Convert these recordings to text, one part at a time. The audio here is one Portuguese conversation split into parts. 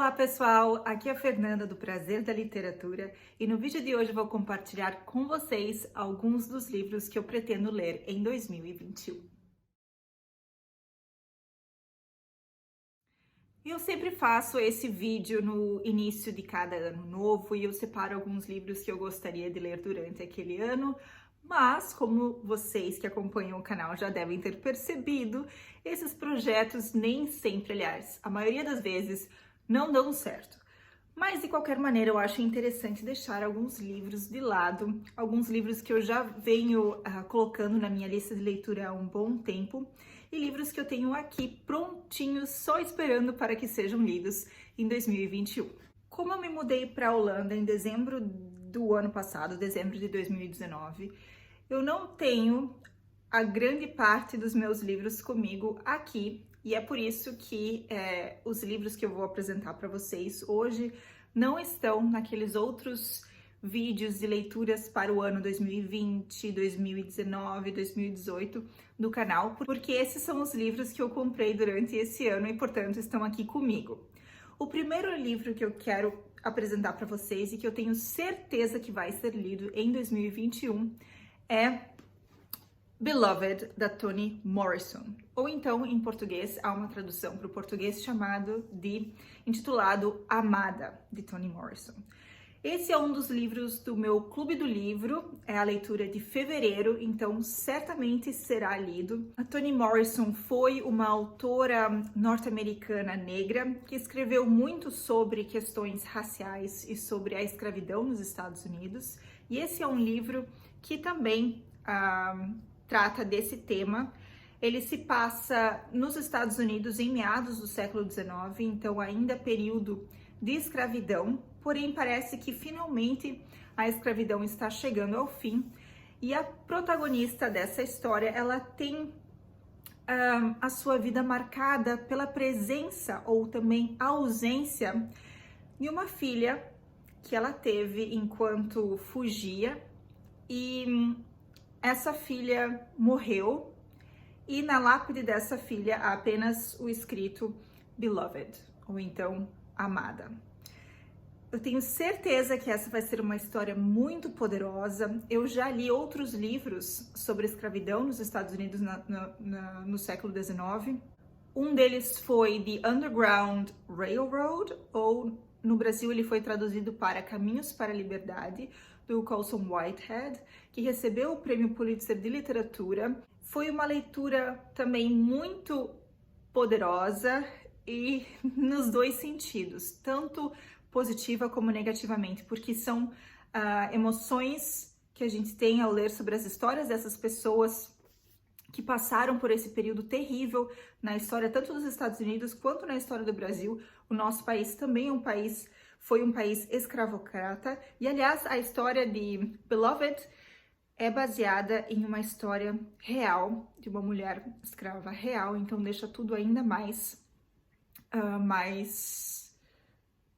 Olá pessoal, aqui é a Fernanda do Prazer da Literatura e no vídeo de hoje eu vou compartilhar com vocês alguns dos livros que eu pretendo ler em 2021. Eu sempre faço esse vídeo no início de cada ano novo e eu separo alguns livros que eu gostaria de ler durante aquele ano, mas como vocês que acompanham o canal já devem ter percebido, esses projetos nem sempre, aliás, a maioria das vezes, não dão certo. Mas de qualquer maneira eu acho interessante deixar alguns livros de lado, alguns livros que eu já venho colocando na minha lista de leitura há um bom tempo e livros que eu tenho aqui prontinhos só esperando para que sejam lidos em 2021. Como eu me mudei para a Holanda em dezembro do ano passado, dezembro de 2019, eu não tenho a grande parte dos meus livros comigo aqui. E é por isso que os livros que eu vou apresentar para vocês hoje não estão naqueles outros vídeos de leituras para o ano 2020, 2019, 2018 do canal, porque esses são os livros que eu comprei durante esse ano e, portanto, estão aqui comigo. O primeiro livro que eu quero apresentar para vocês e que eu tenho certeza que vai ser lido em 2021 é Beloved, da Toni Morrison, ou então em português há uma tradução para o português intitulado Amada, de Toni Morrison. Esse é um dos livros do meu clube do livro, é a leitura de fevereiro, então certamente será lido. A Toni Morrison foi uma autora norte-americana negra que escreveu muito sobre questões raciais e sobre a escravidão nos Estados Unidos, e esse é um livro que também trata desse tema. Ele se passa nos Estados Unidos em meados do século XIX, então ainda período de escravidão, porém parece que finalmente a escravidão está chegando ao fim e a protagonista dessa história, ela tem a sua vida marcada pela presença ou também ausência de uma filha que ela teve enquanto fugia e essa filha morreu e na lápide dessa filha há apenas o escrito Beloved, ou então Amada. Eu tenho certeza que essa vai ser uma história muito poderosa. Eu já li outros livros sobre escravidão nos Estados Unidos no século XIX. Um deles foi The Underground Railroad, ou no Brasil ele foi traduzido para Caminhos para a Liberdade, do Colson Whitehead, que recebeu o Prêmio Pulitzer de Literatura. Foi uma leitura também muito poderosa e nos dois sentidos, tanto positiva como negativamente, porque são emoções que a gente tem ao ler sobre as histórias dessas pessoas que passaram por esse período terrível na história tanto dos Estados Unidos quanto na história do Brasil. O nosso país também foi um país escravocrata, e aliás a história de Beloved é baseada em uma história real, de uma mulher escrava real, então deixa tudo ainda mais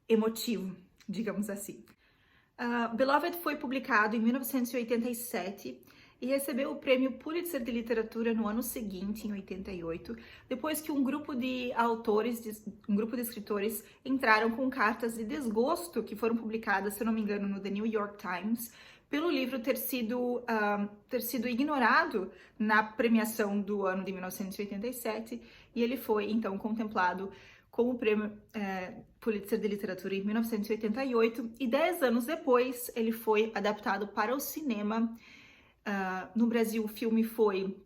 emotivo, digamos assim. Beloved foi publicado em 1987 e recebeu o Prêmio Pulitzer de Literatura no ano seguinte, em 88, depois que um grupo de escritores entraram com cartas de desgosto que foram publicadas, se eu não me engano, no The New York Times, pelo livro ter sido ignorado na premiação do ano de 1987, e ele foi então contemplado com o Prêmio Pulitzer de Literatura em 1988, e 10 anos depois ele foi adaptado para o cinema. No Brasil, o filme foi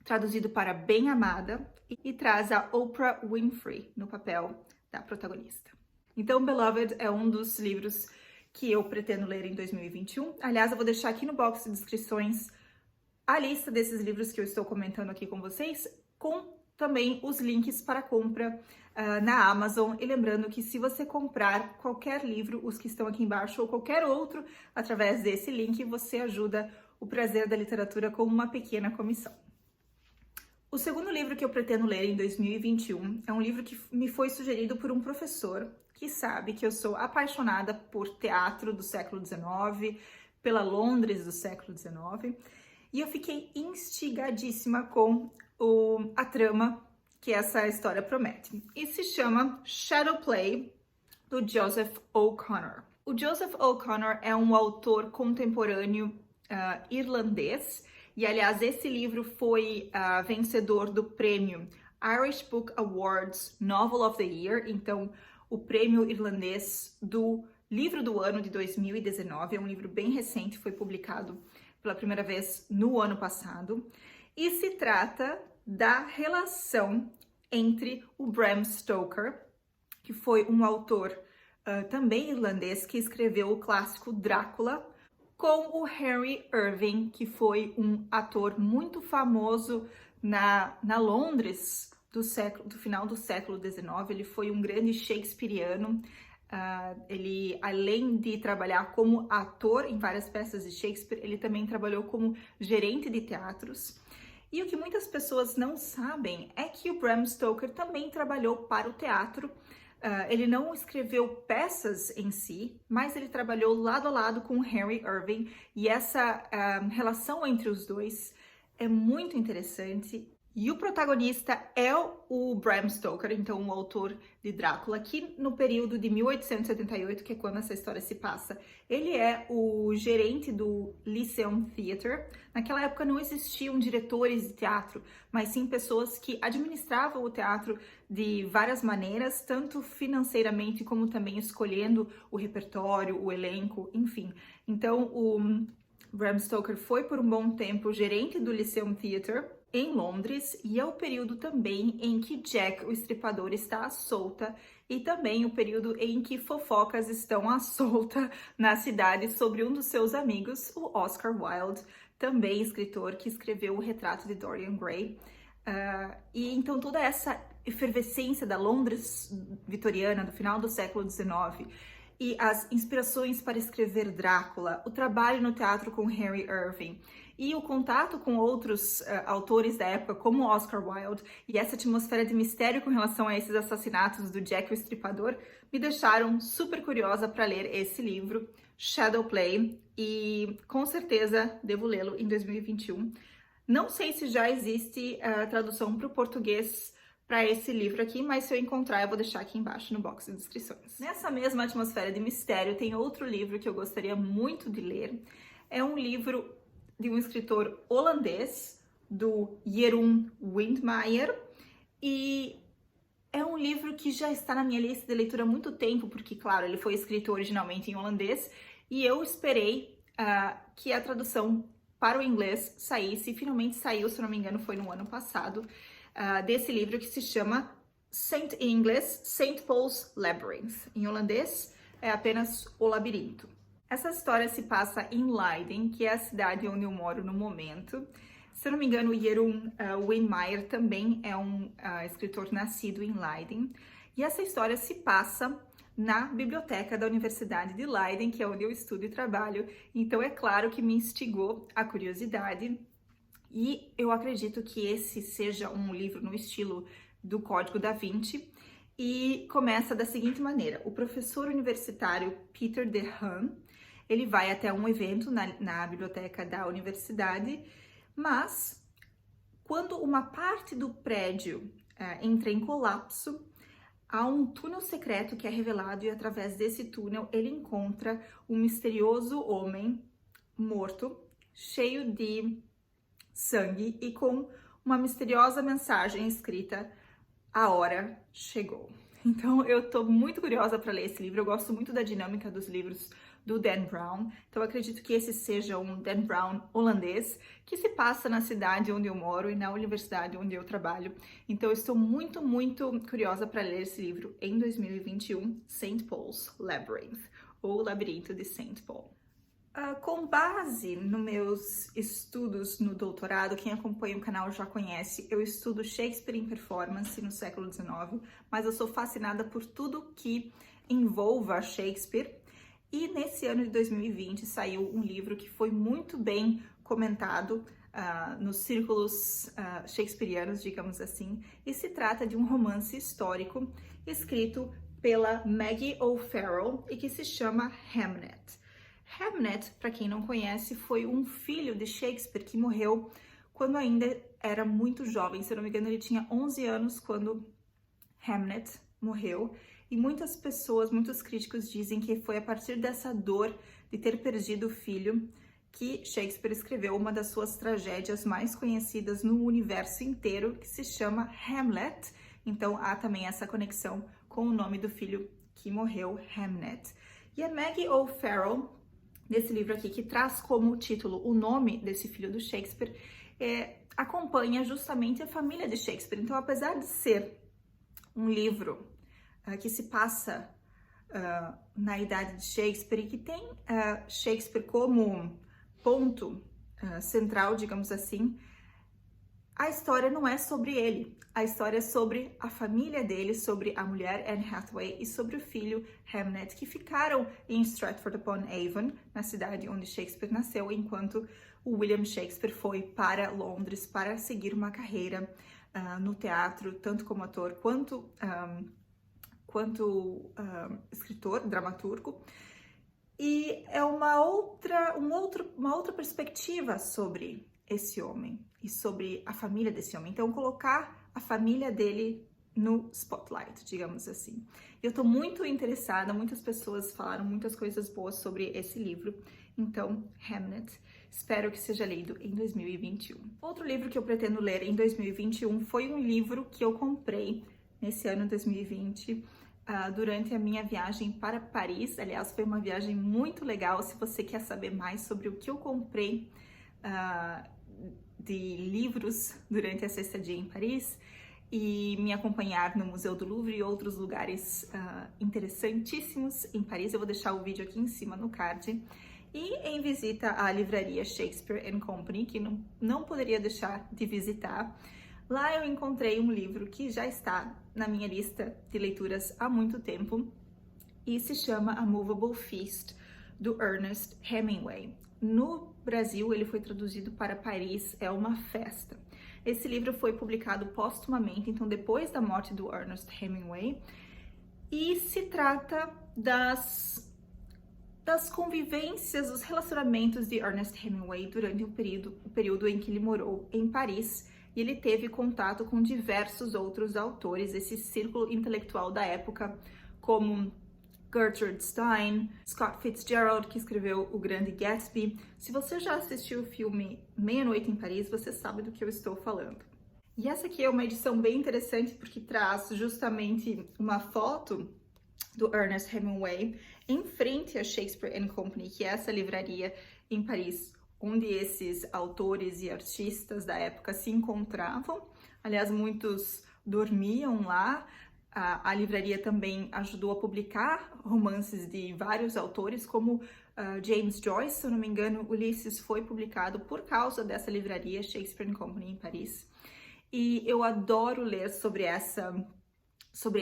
traduzido para Bem Amada e traz a Oprah Winfrey no papel da protagonista. Então, Beloved é um dos livros que eu pretendo ler em 2021. Aliás, eu vou deixar aqui no box de descrições a lista desses livros que eu estou comentando aqui com vocês, com também os links para compra na Amazon. E lembrando que se você comprar qualquer livro, os que estão aqui embaixo, ou qualquer outro, através desse link, você ajuda o Prazer da Literatura com uma pequena comissão. O segundo livro que eu pretendo ler em 2021 é um livro que me foi sugerido por um professor que sabe que eu sou apaixonada por teatro do século XIX, pela Londres do século XIX, e eu fiquei instigadíssima com a trama que essa história promete. E se chama Shadow Play, do Joseph O'Connor. O Joseph O'Connor é um autor contemporâneo irlandês, e aliás esse livro foi vencedor do prêmio Irish Book Awards Novel of the Year, então o prêmio irlandês do livro do ano de 2019, é um livro bem recente, foi publicado pela primeira vez no ano passado, e se trata da relação entre o Bram Stoker, que foi um autor também irlandês, que escreveu o clássico Drácula, com o Henry Irving, que foi um ator muito famoso na Londres do final do século XIX. Ele foi um grande shakespeariano. Ele, além de trabalhar como ator em várias peças de Shakespeare, ele também trabalhou como gerente de teatros. E o que muitas pessoas não sabem é que o Bram Stoker também trabalhou para o teatro. Ele não escreveu peças em si, mas ele trabalhou lado a lado com Henry Irving, e essa relação entre os dois é muito interessante. E o protagonista é o Bram Stoker, então o autor de Drácula, que no período de 1878, que é quando essa história se passa, ele é o gerente do Lyceum Theatre. Naquela época não existiam diretores de teatro, mas sim pessoas que administravam o teatro de várias maneiras, tanto financeiramente como também escolhendo o repertório, o elenco, enfim. Então o Bram Stoker foi por um bom tempo gerente do Lyceum Theatre em Londres, e é o período também em que Jack o Estripador está à solta, e também o período em que fofocas estão à solta na cidade sobre um dos seus amigos, o Oscar Wilde, também escritor que escreveu o Retrato de Dorian Gray. E então toda essa efervescência da Londres vitoriana do final do século XIX, e as inspirações para escrever Drácula, o trabalho no teatro com Henry Irving e o contato com outros autores da época, como Oscar Wilde, e essa atmosfera de mistério com relação a esses assassinatos do Jack o Estripador, me deixaram super curiosa para ler esse livro, Shadowplay, e com certeza devo lê-lo em 2021. Não sei se já existe tradução para o português para esse livro aqui, mas se eu encontrar eu vou deixar aqui embaixo no box de descrições. Nessa mesma atmosfera de mistério tem outro livro que eu gostaria muito de ler. É um livro de um escritor holandês, do Jeroen Windmeyer, e é um livro que já está na minha lista de leitura há muito tempo, porque, claro, ele foi escrito originalmente em holandês, e eu esperei que a tradução para o inglês saísse, e finalmente saiu, se não me engano, foi no ano passado, desse livro que se chama em inglês, St. Paul's Labyrinth. Em holandês, é apenas O Labirinto. Essa história se passa em Leiden, que é a cidade onde eu moro no momento. Se eu não me engano, o Jeroen Windmeyer também é um escritor nascido em Leiden. E essa história se passa na biblioteca da Universidade de Leiden, que é onde eu estudo e trabalho. Então, é claro que me instigou a curiosidade. E eu acredito que esse seja um livro no estilo do Código da Vinci, e começa da seguinte maneira: o professor universitário Peter de Haan, ele vai até um evento na biblioteca da universidade, mas quando uma parte do prédio entra em colapso, há um túnel secreto que é revelado, e através desse túnel ele encontra um misterioso homem morto, cheio de sangue e com uma misteriosa mensagem escrita: a hora chegou. Então eu tô muito curiosa para ler esse livro. Eu gosto muito da dinâmica dos livros do Dan Brown, então eu acredito que esse seja um Dan Brown holandês que se passa na cidade onde eu moro e na universidade onde eu trabalho. Então eu estou muito, muito curiosa para ler esse livro em 2021, St. Paul's Labyrinth, ou Labirinto de St. Paul. Com base nos meus estudos no doutorado, quem acompanha o canal já conhece, eu estudo Shakespeare em performance no século XIX, mas eu sou fascinada por tudo que envolva Shakespeare. E nesse ano de 2020 saiu um livro que foi muito bem comentado nos círculos shakespearianos, digamos assim, e se trata de um romance histórico escrito pela Maggie O'Farrell e que se chama Hamnet. Hamnet, para quem não conhece, foi um filho de Shakespeare que morreu quando ainda era muito jovem. Se eu não me engano, ele tinha 11 anos quando Hamnet morreu. e muitas pessoas, muitos críticos dizem que foi a partir dessa dor de ter perdido o filho que Shakespeare escreveu uma das suas tragédias mais conhecidas no universo inteiro, que se chama Hamlet. Então há também essa conexão com o nome do filho que morreu, Hamnet. E a Maggie O'Farrell, nesse livro aqui, que traz como título o nome desse filho do Shakespeare, acompanha justamente a família de Shakespeare. Então, apesar de ser um livro que se passa na idade de Shakespeare e que tem Shakespeare como ponto central, digamos assim, a história não é sobre ele. A história é sobre a família dele, sobre a mulher Anne Hathaway e sobre o filho Hamnet, que ficaram em Stratford-upon-Avon, na cidade onde Shakespeare nasceu, enquanto o William Shakespeare foi para Londres para seguir uma carreira no teatro, tanto como ator quanto escritor, dramaturgo. E é uma outra perspectiva sobre esse homem e sobre a família desse homem. Então, colocar a família dele no spotlight, digamos assim. Eu tô muito interessada, muitas pessoas falaram muitas coisas boas sobre esse livro. Então, Hamnet, espero que seja lido em 2021. Outro livro que eu pretendo ler em 2021 foi um livro que eu comprei nesse ano 2020, durante a minha viagem para Paris. Aliás, foi uma viagem muito legal. Se você quer saber mais sobre o que eu comprei de livros durante essa estadia em Paris e me acompanhar no Museu do Louvre e outros lugares interessantíssimos em Paris, eu vou deixar o vídeo aqui em cima no card. E em visita à livraria Shakespeare & Company, que não poderia deixar de visitar, lá eu encontrei um livro que já está na minha lista de leituras há muito tempo e se chama A Movable Feast, do Ernest Hemingway. No Brasil, ele foi traduzido para Paris é uma festa. Esse livro foi publicado póstumamente, então depois da morte do Ernest Hemingway, e se trata das convivências, dos relacionamentos de Ernest Hemingway durante o período em que ele morou em Paris, e ele teve contato com diversos outros autores, esse círculo intelectual da época, como Gertrude Stein, Scott Fitzgerald, que escreveu O Grande Gatsby. Se você já assistiu o filme Meia-Noite em Paris, você sabe do que eu estou falando. E essa aqui é uma edição bem interessante porque traz justamente uma foto do Ernest Hemingway em frente a Shakespeare & Company, que é essa livraria em Paris, onde esses autores e artistas da época se encontravam. Aliás, muitos dormiam lá. A livraria também ajudou a publicar romances de vários autores, como James Joyce, se eu não me engano, Ulisses foi publicado por causa dessa livraria Shakespeare & Company em Paris. E eu adoro ler sobre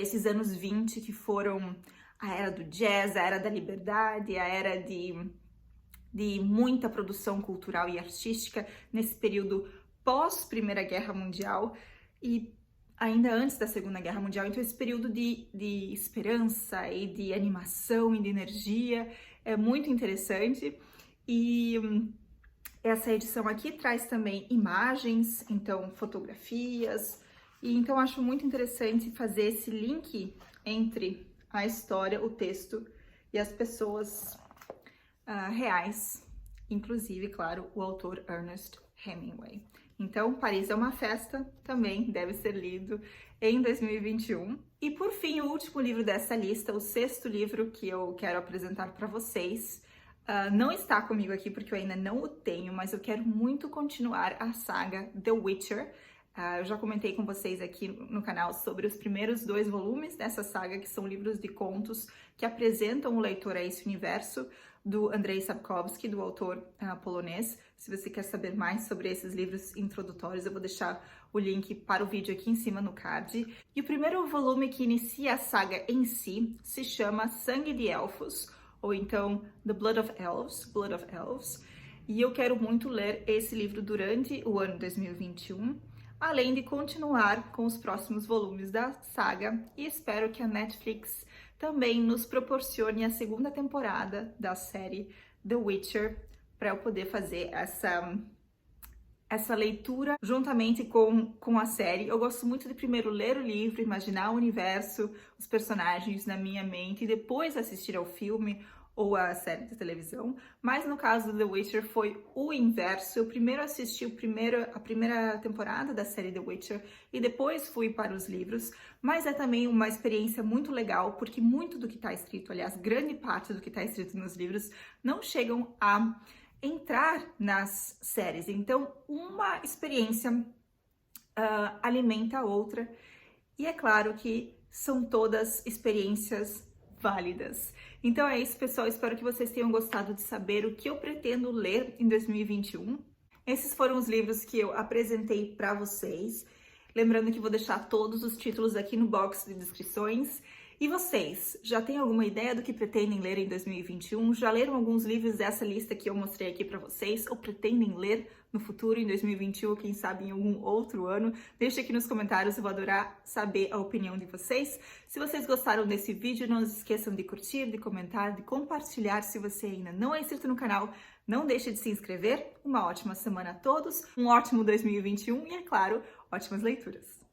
esses anos 20 que foram a era do jazz, a era da liberdade, a era de muita produção cultural e artística nesse período pós-Primeira Guerra Mundial e ainda antes da Segunda Guerra Mundial. Então esse período de esperança e de animação e de energia é muito interessante. E essa edição aqui traz também imagens, então fotografias, e então acho muito interessante fazer esse link entre a história, o texto e as pessoas reais, inclusive, claro, o autor Ernest Hemingway. Então, Paris é uma festa também deve ser lido em 2021. E por fim, o último livro dessa lista, o sexto livro que eu quero apresentar para vocês, não está comigo aqui porque eu ainda não o tenho, mas eu quero muito continuar a saga The Witcher. Eu já comentei com vocês aqui no canal sobre os primeiros 2 volumes dessa saga, que são livros de contos que apresentam o leitor a esse universo do Andrzej Sapkowski, do autor polonês. Se você quer saber mais sobre esses livros introdutórios, eu vou deixar o link para o vídeo aqui em cima no card. E o primeiro volume que inicia a saga em si se chama Sangue de Elfos, ou então The Blood of Elves, e eu quero muito ler esse livro durante o ano 2021, além de continuar com os próximos volumes da saga, e espero que a Netflix também nos proporcione a segunda temporada da série The Witcher, para eu poder fazer essa leitura juntamente com a série. Eu gosto muito de primeiro ler o livro, imaginar o universo, os personagens na minha mente e depois assistir ao filme ou a série de televisão, mas no caso do The Witcher foi o inverso. Eu primeiro assisti a primeira temporada da série The Witcher e depois fui para os livros, mas é também uma experiência muito legal, porque muito do que está escrito, aliás, grande parte do que está escrito nos livros, não chegam a entrar nas séries. Então, uma experiência alimenta a outra, e é claro que são todas experiências válidas. Então é isso, pessoal. Espero que vocês tenham gostado de saber o que eu pretendo ler em 2021. Esses foram os livros que eu apresentei para vocês. Lembrando que vou deixar todos os títulos aqui no box de descrições. E vocês, já têm alguma ideia do que pretendem ler em 2021? Já leram alguns livros dessa lista que eu mostrei aqui para vocês? Ou pretendem ler no futuro, em 2021, ou quem sabe em algum outro ano? Deixe aqui nos comentários, eu vou adorar saber a opinião de vocês. Se vocês gostaram desse vídeo, não se esqueçam de curtir, de comentar, de compartilhar. Se você ainda não é inscrito no canal, não deixe de se inscrever. Uma ótima semana a todos, um ótimo 2021 e, é claro, ótimas leituras!